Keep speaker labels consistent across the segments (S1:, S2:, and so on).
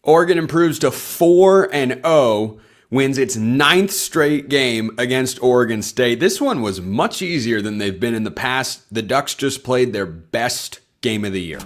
S1: Oregon improves to 4-0, wins its 9th straight game against Oregon State. This one was much easier than they've been in the past. The Ducks just played their best game of the year.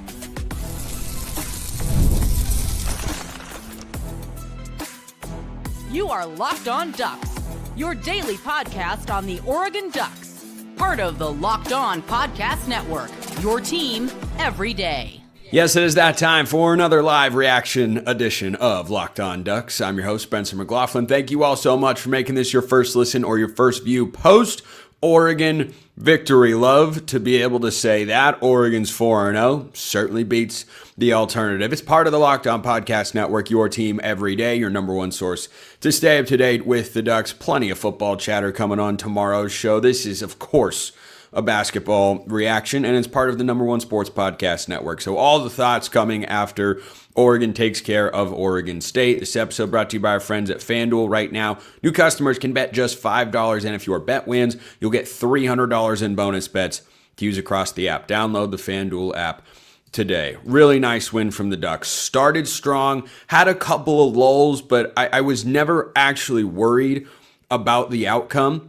S2: You are Locked On Ducks, your daily podcast on the Oregon Ducks. Part of the Locked On Podcast Network, your team every day.
S1: Yes, it is that time for another live reaction edition of Locked On Ducks. I'm your host, Spencer McLaughlin. Thank you all so much for making this your first listen or your first view post-Oregon victory. Love to be able to say that. Oregon's 4-0 certainly beats the alternative. It's part of the Locked On Podcast Network, your team every day, your number one source to stay up to date with the Ducks. Plenty of football chatter coming on tomorrow's show. This is, of course, a basketball reaction, and it's part of the number one sports podcast network. So all the thoughts coming after Oregon takes care of Oregon State. This episode brought to you by our friends at FanDuel. Right now, new customers can bet just $5, and if your bet wins, you'll get $300 in bonus bets to use across the app. Download the FanDuel app today. Really nice win from the Ducks. Started strong, had a couple of lulls, but I was never actually worried about the outcome.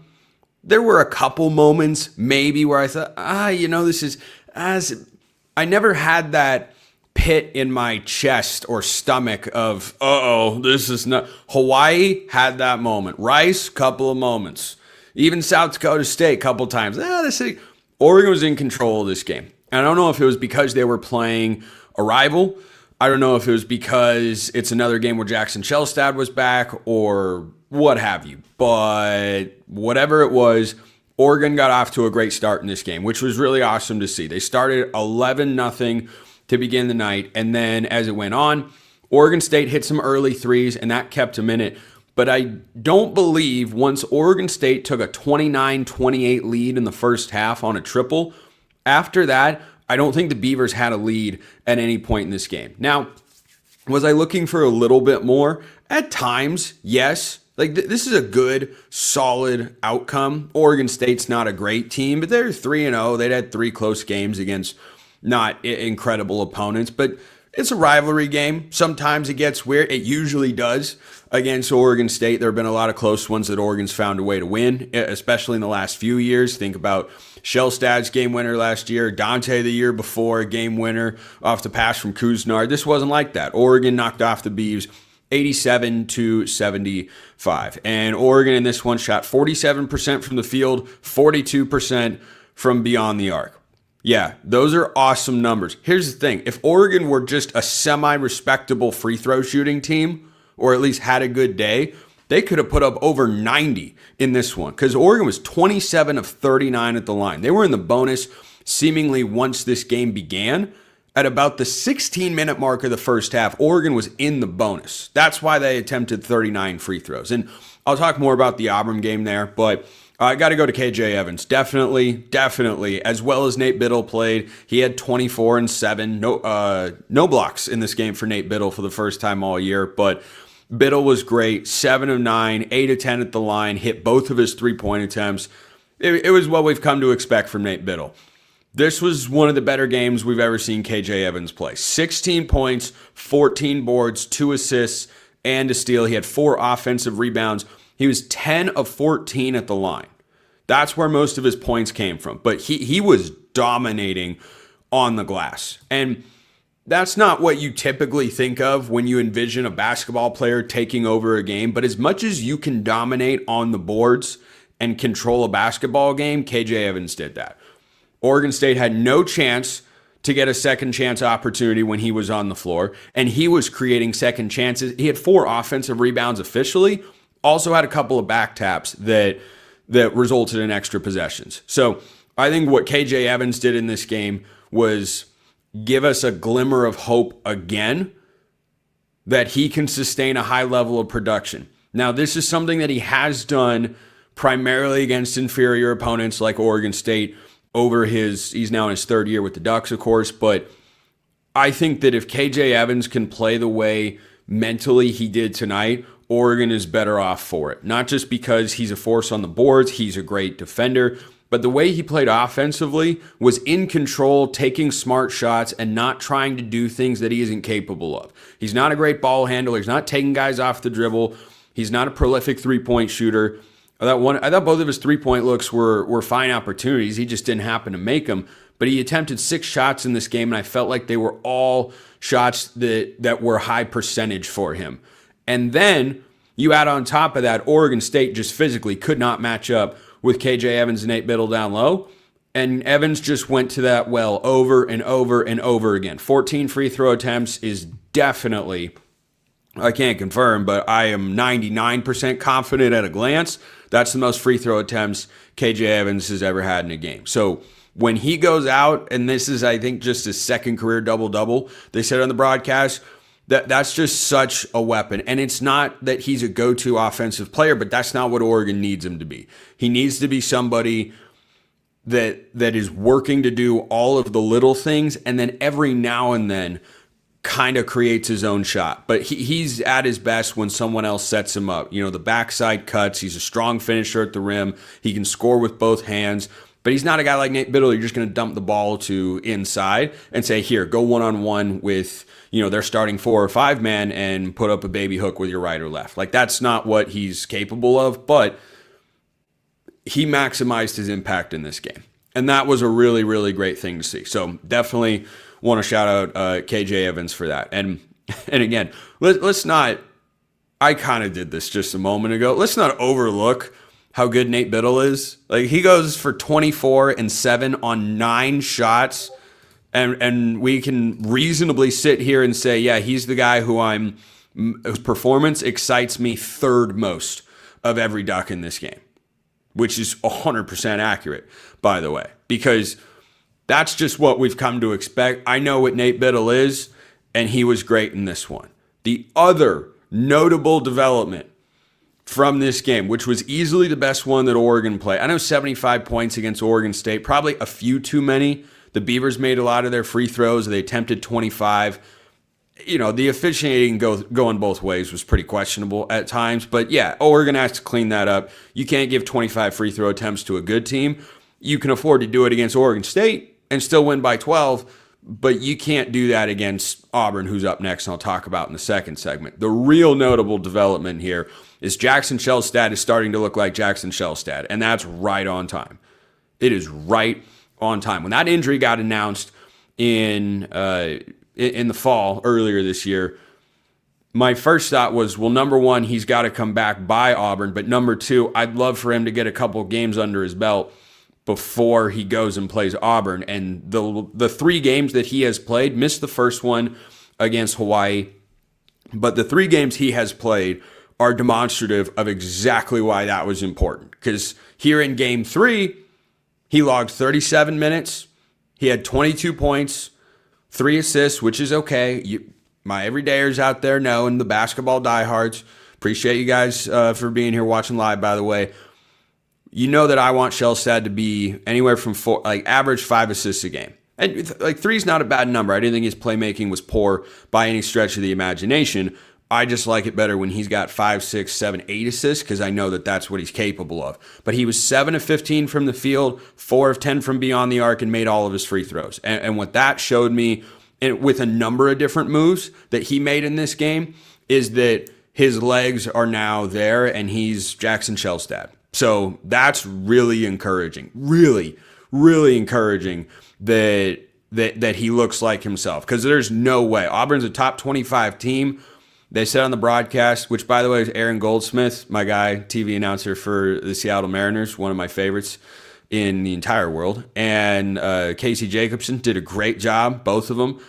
S1: There were a couple moments maybe where I thought, this is I never had that pit in my chest or stomach of, this is not. Hawaii had that moment. Rice, couple of moments. Even South Dakota State, couple times. Oregon was in control of this game. And I don't know if it was because they were playing a rival. I don't know if it was because it's another game where Jackson Shelstad was back or what have you. But whatever it was, Oregon got off to a great start in this game, which was really awesome to see. They started 11-0 to begin the night, and then as it went on, Oregon State hit some early threes, and that kept them in it. But I don't believe once Oregon State took a 29-28 lead in the first half on a triple, after that, I don't think the Beavers had a lead at any point in this game. Now, was I looking for a little bit more? At times, yes. This is a good, solid outcome. Oregon State's not a great team, but they're 3-0. They'd had 3 close games against not incredible opponents, but it's a rivalry game. Sometimes it gets weird. It usually does against Oregon State. There have been a lot of close ones that Oregon's found a way to win, especially in the last few years. Think about Shelstad's game winner last year, Dante the year before, game winner off the pass from Kuznard. This wasn't like that. Oregon knocked off the Beavs 87-75. And Oregon in this one shot 47% from the field, 42% from beyond the arc. Yeah, those are awesome numbers. Here's the thing. If Oregon were just a semi-respectable free throw shooting team, or at least had a good day, they could have put up over 90 in this one because Oregon was 27 of 39 at the line. They were in the bonus seemingly once this game began. At about the 16-minute mark of the first half, Oregon was in the bonus. That's why they attempted 39 free throws. And I'll talk more about the Auburn game there, but I got to go to KJ Evans. Definitely. As well as Nate Bittle played, he had 24 and 7. No blocks in this game for Nate Bittle for the first time all year, but Bittle was great. 7 of 9, 8 of 10 at the line, hit both of his three-point attempts. It was what we've come to expect from Nate Bittle. This was one of the better games we've ever seen KJ Evans play. 16 points, 14 boards, 2 assists, and a steal. He had 4 offensive rebounds. He was 10 of 14 at the line. That's where most of his points came from. But he was dominating on the glass. And that's not what you typically think of when you envision a basketball player taking over a game. But as much as you can dominate on the boards and control a basketball game, KJ Evans did that. Oregon State had no chance to get a second chance opportunity when he was on the floor, and he was creating second chances. He had 4 offensive rebounds officially, also had a couple of back taps that resulted in extra possessions. So I think what KJ Evans did in this game was give us a glimmer of hope again that he can sustain a high level of production. Now, this is something that he has done primarily against inferior opponents like Oregon State he's now in his 3rd year with the Ducks, of course, but I think that if KJ Evans can play the way mentally he did tonight, Oregon is better off for it. Not just because he's a force on the boards, he's a great defender, but the way he played offensively was in control, taking smart shots, and not trying to do things that he isn't capable of. He's not a great ball handler. He's not taking guys off the dribble. He's not a prolific three-point shooter. I thought both of his three-point looks were fine opportunities. He just didn't happen to make them. But he attempted 6 shots in this game, and I felt like they were all shots that were high percentage for him. And then you add on top of that, Oregon State just physically could not match up with KJ Evans and Nate Bittle down low. And Evans just went to that well over and over and over again. 14 free throw attempts is definitely, I can't confirm, but I am 99% confident at a glance, that's the most free throw attempts KJ Evans has ever had in a game. So when he goes out, and this is, I think, just his second career double-double, they said on the broadcast, that's just such a weapon. And it's not that he's a go-to offensive player, but that's not what Oregon needs him to be. He needs to be somebody that is working to do all of the little things, and then every now and then kind of creates his own shot. But he's at his best when someone else sets him up. You know, the backside cuts. He's a strong finisher at the rim. He can score with both hands. But he's not a guy like Nate Bittle you're just going to dump the ball to inside and say, here, go one-on-one with, their starting 4 or 5 man and put up a baby hook with your right or left. Like, that's not what he's capable of, but he maximized his impact in this game. And that was a really, really great thing to see. So definitely want to shout out KJ Evans for that. And again, let's not, I kind of did this just a moment ago, let's not overlook how good Nate Bittle is. Like, he goes for 24 and 7 on 9 shots, and we can reasonably sit here and say, yeah, he's the guy whose performance excites me third most of every Duck in this game, which is 100% accurate, by the way, because that's just what we've come to expect. I know what Nate Bittle is, and he was great in this one. The other notable development from this game, which was easily the best one that Oregon played. I know 75 points against Oregon State, probably a few too many. The Beavers made a lot of their free throws. They attempted 25. The officiating going both ways was pretty questionable at times. But yeah, Oregon has to clean that up. You can't give 25 free throw attempts to a good team. You can afford to do it against Oregon State and still win by 12, but you can't do that against Auburn, who's up next, and I'll talk about in the second segment. The real notable development here is Jackson Shelstad is starting to look like Jackson Shelstad, and that's right on time. It is right on time. When that injury got announced in the fall earlier this year, my first thought was, well, number one, he's got to come back by Auburn, but number two, I'd love for him to get a couple games under his belt before he goes and plays Auburn. And the 3 games that he has played, missed the first one against Hawaii, but the 3 games he has played are demonstrative of exactly why that was important. Because here in game 3, he logged 37 minutes. He had 22 points, 3 assists, which is okay. My everydayers out there know, and the basketball diehards, appreciate you guys for being here watching live, by the way. You know that I want Shelstad to be anywhere from 4, average 5 assists a game. And 3 is not a bad number. I didn't think his playmaking was poor by any stretch of the imagination. I just like it better when he's got 5, 6, 7, 8 assists, because I know that that's what he's capable of. But he was 7 of 15 from the field, 4 of 10 from beyond the arc, and made all of his free throws. And what that showed me, with a number of different moves that he made in this game, is that his legs are now there, and he's Jackson Shelstad. So that's really encouraging. Really, really encouraging that he looks like himself, because there's no way. Auburn's a top 25 team. They said on the broadcast, which, by the way, is Aaron Goldsmith, my guy, TV announcer for the Seattle Mariners, one of my favorites in the entire world, and Casey Jacobson did a great job, both of them.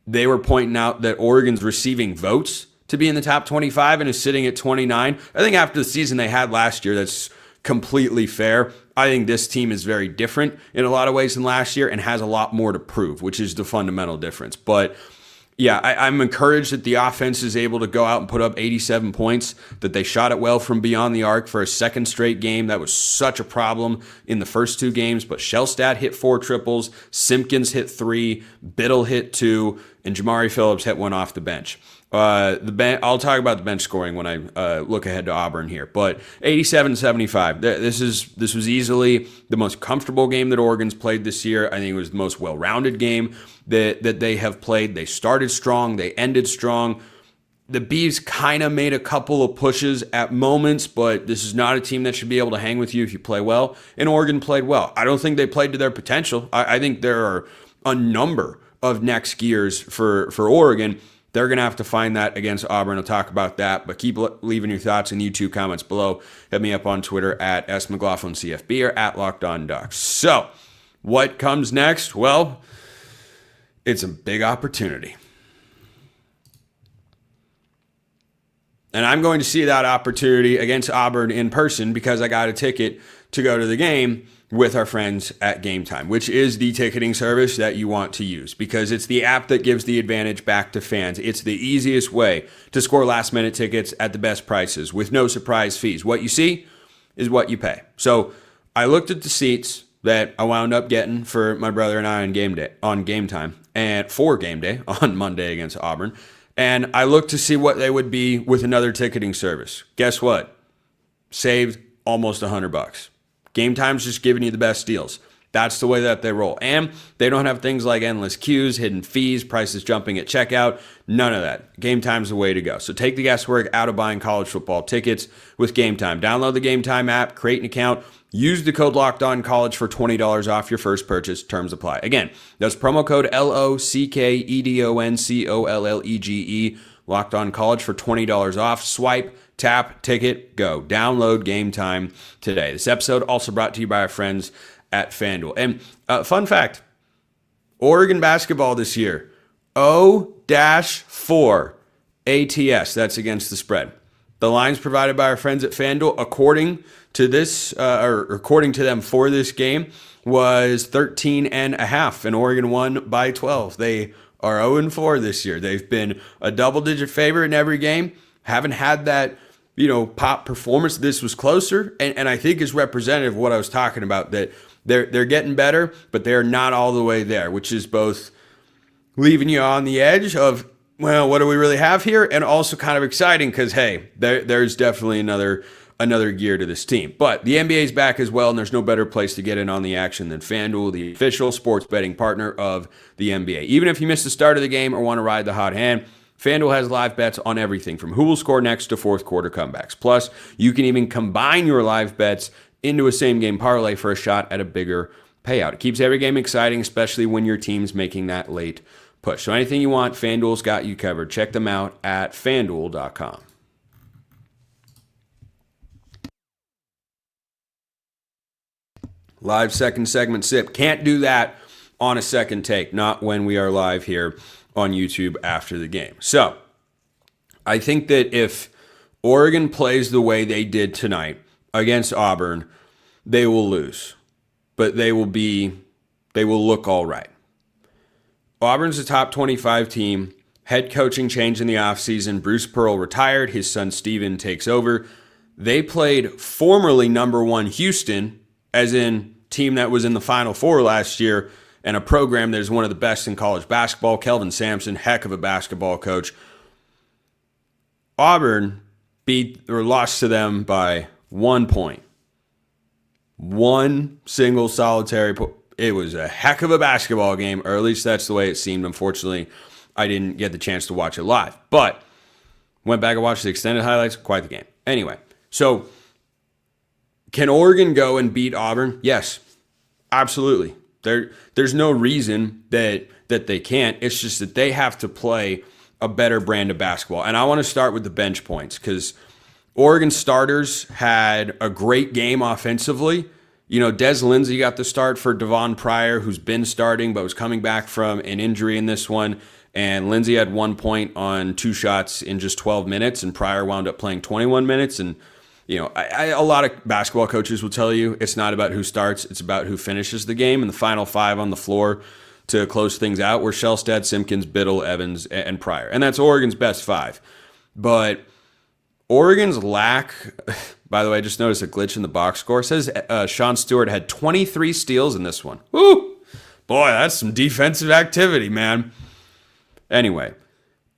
S1: They were pointing out that Oregon's receiving votes to be in the top 25 and is sitting at 29. I think after the season they had last year, that's completely fair. I think this team is very different in a lot of ways than last year and has a lot more to prove, which is the fundamental difference. But yeah, I'm encouraged that the offense is able to go out and put up 87 points, that they shot it well from beyond the arc for a second straight game. That was such a problem in the first 2 games, but Shelstad hit 4 triples, Simpkins hit 3, Bittle hit 2, and Jamari Phillips hit one off the bench. I'll talk about the bench scoring when I look ahead to Auburn here, but 87-75. This was easily the most comfortable game that Oregon's played this year. I think it was the most well-rounded game that they have played. They started strong, they ended strong. The Beavs kind of made a couple of pushes at moments, but this is not a team that should be able to hang with you if you play well. And Oregon played well. I don't think they played to their potential. I think there are a number of next gears for Oregon. They're going to have to find that against Auburn. I'll talk about that, but keep leaving your thoughts in the YouTube comments below. Hit me up on Twitter at @SMcLaughlinCFB or at LockedOnDucks. So, what comes next? Well, it's a big opportunity. And I'm going to see that opportunity against Auburn in person because I got a ticket to go to the game with our friends at Game Time, which is the ticketing service that you want to use because it's the app that gives the advantage back to fans. It's the easiest way to score last-minute tickets at the best prices with no surprise fees. What you see is what you pay. So I looked at the seats that I wound up getting for my brother and I on Game Time and for game day on Monday against Auburn. And I looked to see what they would be with another ticketing service. Guess what? Saved almost $100. Game Time's just giving you the best deals. That's the way that they roll. And they don't have things like endless queues, hidden fees, prices jumping at checkout. None of that. Game Time's the way to go. So take the guesswork out of buying college football tickets with Game Time. Download the Game Time app, create an account, use the code LOCKEDONCollege for $20 off your first purchase. Terms apply. Again, that's promo code LOCKEDONCOLLEGE, LOCKEDONCollege for $20 off. Swipe, tap, ticket, go. Download Game Time today. This episode also brought to you by our friends at FanDuel. And fun fact, Oregon basketball this year, 0-4 ATS. That's against the spread. The lines provided by our friends at FanDuel, according to them for this game, was 13.5, and Oregon won by 12. They are 0-4 this year. They've been a double-digit favorite in every game. Haven't had that, pop performance. This was closer, and I think is representative of what I was talking about, that they're getting better, but they're not all the way there, which is both leaving you on the edge of, well, what do we really have here? And also kind of exciting because, hey, there's definitely another gear to this team. But the NBA's back as well, and there's no better place to get in on the action than FanDuel, the official sports betting partner of the NBA. Even if you missed the start of the game or want to ride the hot hand, FanDuel has live bets on everything from who will score next to fourth quarter comebacks. Plus, you can even combine your live bets into a same-game parlay for a shot at a bigger payout. It keeps every game exciting, especially when your team's making that late push. So anything you want, FanDuel's got you covered. Check them out at FanDuel.com. Live second segment sip. Can't do that on a second take, not when we are live here on YouTube after the game. So I think that if Oregon plays the way they did tonight against Auburn, they will lose, but they will look all right. Auburn's a top 25 team. Head coaching change in the offseason. Bruce Pearl retired. His son Steven takes over. They played formerly number one Houston, as in team that was in the Final Four last year, and a program that is one of the best in college basketball. Kelvin Sampson, heck of a basketball coach. Auburn lost to them by 1 point. One single solitary point. It was a heck of a basketball game, or at least that's the way it seemed. Unfortunately, I didn't get the chance to watch it live, but went back and watched the extended highlights. Quite the game. Anyway, so can Oregon go and beat Auburn? Yes, absolutely. There's no reason that they can't. It's just that they have to play a better brand of basketball. And I want to start with the bench points because Oregon starters had a great game offensively. Des Lindsey got the start for Devon Pryor, who's been starting but was coming back from an injury in this one. And Lindsey had 1 point on 2 shots in just 12 minutes, and Pryor wound up playing 21 minutes. And a lot of basketball coaches will tell you it's not about who starts, it's about who finishes the game. And the final 5 on the floor to close things out were Shelstad, Simpkins, Bittle, Evans, and Pryor. And that's Oregon's best 5. But Oregon's lack, by the way, I just noticed a glitch in the box score. It says Sean Stewart had 23 steals in this one. Woo! Boy, that's some defensive activity, man. Anyway,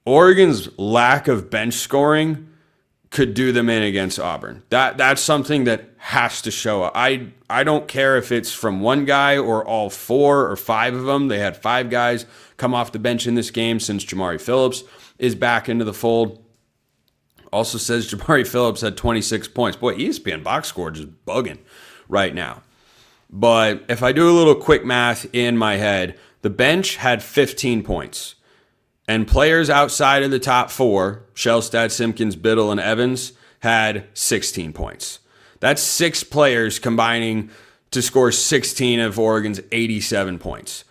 S1: Oregon's lack of bench scoring could do them in against Auburn. That's something that has to show up. I don't care if it's from one guy or all 4 or 5 of them. They had 5 guys come off the bench in this game since Jamari Phillips is back into the fold. Also says Jamari Phillips had 26 points. Boy, ESPN box score just bugging right now. But if I do a little quick math in my head, the bench had 15 points. And players outside of the top 4, Shelstad, Simpkins, Bittle, and Evans, had 16 points. That's 6 players combining to score 16 of Oregon's 87 points.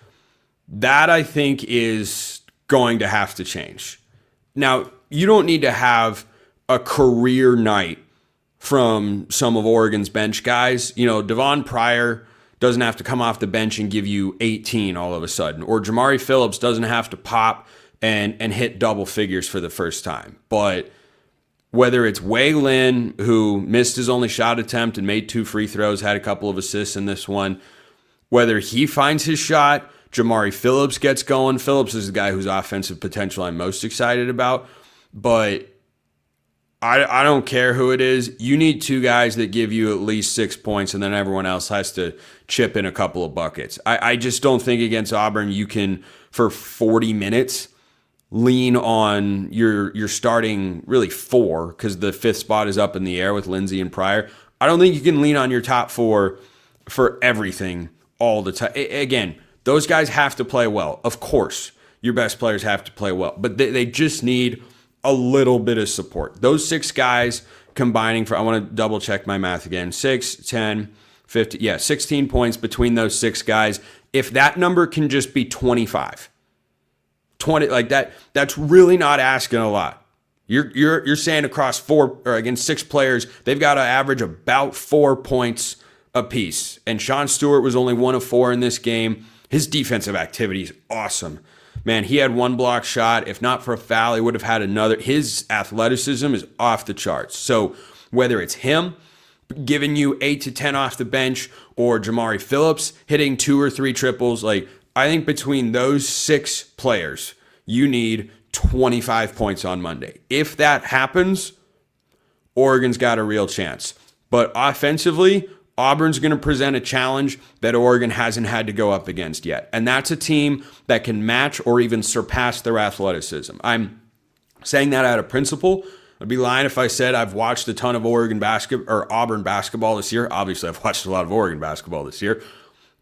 S1: That, I think, is going to have to change. Now, you don't need to have a career night from some of Oregon's bench guys. You know, Devon Pryor doesn't have to come off the bench and give you 18 all of a sudden. Or Jamari Phillips doesn't have to pop and hit double figures for the first time. But whether it's Wei Lin, who missed his only shot attempt and made 2 free throws, had a couple of assists in this one, whether he finds his shot, Jamari Phillips gets going. Phillips is the guy whose offensive potential I'm most excited about. But I don't care who it is. You need 2 guys that give you at least 6 points, and then everyone else has to chip in a couple of buckets. I just don't think against Auburn you can, for 40 minutes, lean on your starting really 4, because the 5th spot is up in the air with Lindsey and Pryor. I don't think you can lean on your top 4 for everything all the time. Again, those guys have to play well. Of course, your best players have to play well, but they just need a little bit of support. Those 6 guys combining for, I want to double check my math again, 6, 10, 15, 16 points between those 6 guys. If that number can just be 25, 20, like that's really not asking a lot. You're saying across 4 or against 6 players, they've got to average about 4 points apiece. And Sean Stewart was only 1 of 4 in this game. His defensive activity is awesome. Man, he had 1 block shot. If not for a foul, he would have had another. His athleticism is off the charts. So whether it's him giving you 8 to 10 off the bench or Jamari Phillips hitting 2 or 3 triples, like I think between those 6 players, you need 25 points on Monday. If that happens, Oregon's got a real chance. But offensively, Auburn's going to present a challenge that Oregon hasn't had to go up against yet. And that's a team that can match or even surpass their athleticism. I'm saying that out of principle. I'd be lying if I said I've watched a ton of Auburn basketball this year. Obviously, I've watched a lot of Oregon basketball this year.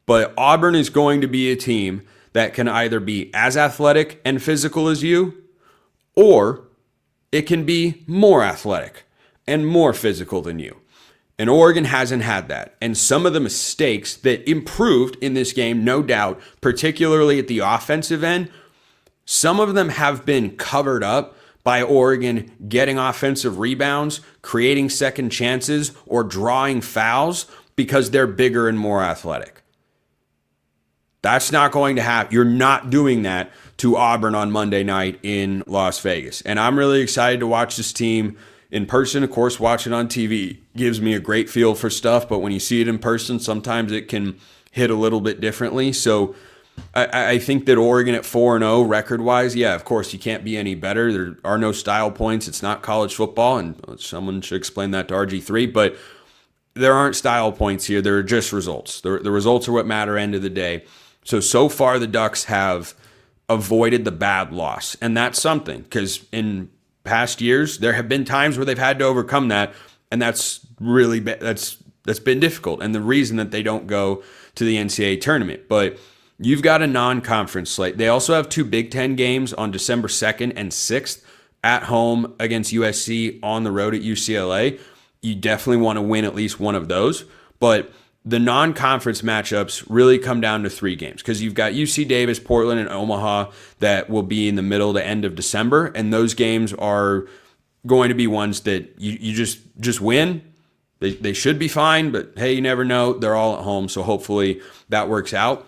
S1: But Auburn is going to be a team that can either be as athletic and physical as you, or it can be more athletic and more physical than you. And Oregon hasn't had that. And some of the mistakes that improved in this game, no doubt, particularly at the offensive end, some of them have been covered up by Oregon getting offensive rebounds, creating second chances, or drawing fouls because they're bigger and more athletic. That's not going to happen. You're not doing that to Auburn on Monday night in Las Vegas. And I'm really excited to watch this team in person. Of course, watching on TV gives me a great feel for stuff, but when you see it in person, sometimes it can hit a little bit differently. So I think that Oregon at 4-0 record-wise, yeah, of course, you can't be any better. There are no style points. It's not college football, and someone should explain that to RG3, but there aren't style points here. There are just results. The results are what matter end of the day. So far the Ducks have avoided the bad loss, and that's something, because in past years, there have been times where they've had to overcome that, and that's really that's been difficult, and the reason that they don't go to the NCAA tournament. But you've got a non-conference slate. They also have 2 Big Ten games on December 2nd and 6th at home against USC, on the road at UCLA. You definitely want to win at least one of those, but the non-conference matchups really come down to 3 games, because you've got UC Davis, Portland, and Omaha that will be in the middle to end of December, and those games are going to be ones that you just win. They should be fine, but hey, you never know. They're all at home, so hopefully that works out.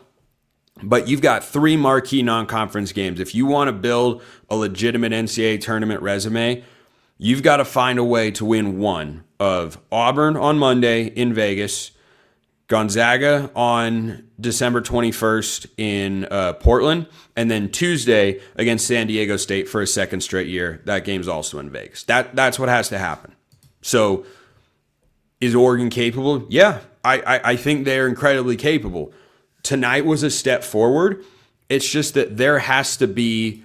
S1: But you've got 3 marquee non-conference games. If you want to build a legitimate NCAA tournament resume, you've got to find a way to win one of Auburn on Monday in Vegas, Gonzaga on December 21st in Portland, and then Tuesday against San Diego State for a second straight year. That game's also in Vegas. That's what has to happen. So is Oregon capable? Yeah, I think they're incredibly capable. Tonight was a step forward. It's just that there has to be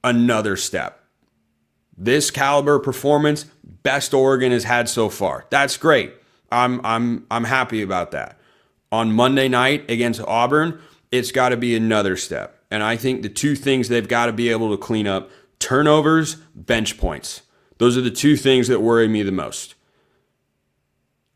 S1: another step. This caliber performance, best Oregon has had so far. That's great. I'm happy about that. On Monday night against Auburn, it's got to be another step. And I think the two things they've got to be able to clean up: turnovers, bench points. Those are the two things that worry me the most.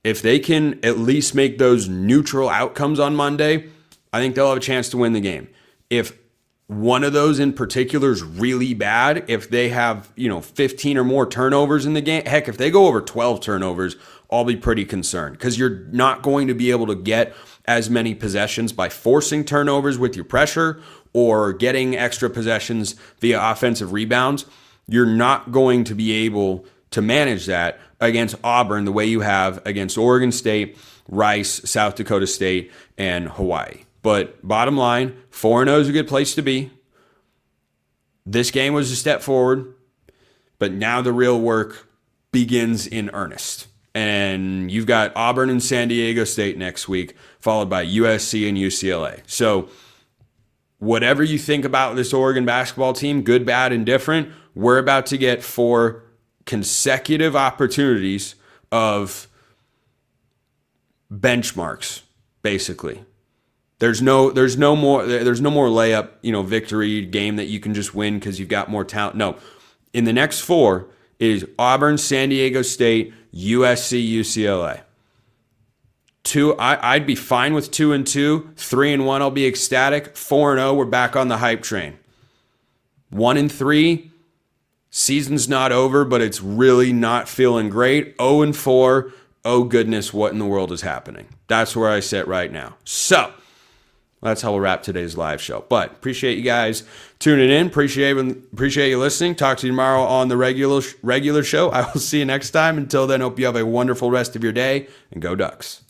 S1: If they can at least make those neutral outcomes on Monday, I think they'll have a chance to win the game. If one of those in particular is really bad, if they have, 15 or more turnovers in the game, heck, if they go over 12 turnovers, I'll be pretty concerned, because you're not going to be able to get as many possessions by forcing turnovers with your pressure or getting extra possessions via offensive rebounds. You're not going to be able to manage that against Auburn the way you have against Oregon State, Rice, South Dakota State, and Hawaii. But bottom line, 4-0 is a good place to be. This game was a step forward, but now the real work begins in earnest. And you've got Auburn and San Diego State next week, followed by USC and UCLA. So whatever you think about this Oregon basketball team, good, bad, and different, we're about to get 4 consecutive opportunities of benchmarks, basically. There's no more layup, victory game that you can just win because you've got more talent. No. In the next 4 is Auburn, San Diego State, USC, UCLA. I'd be fine with 2-2. 3-1, I'll be ecstatic. 4-0, we're back on the hype train. 1-3, season's not over, but it's really not feeling great. 0-4, oh goodness, what in the world is happening? That's where I sit right now. So that's how we'll wrap today's live show. But appreciate you guys tuning in. Appreciate you listening. Talk to you tomorrow on the regular show. I will see you next time. Until then, hope you have a wonderful rest of your day, and go Ducks.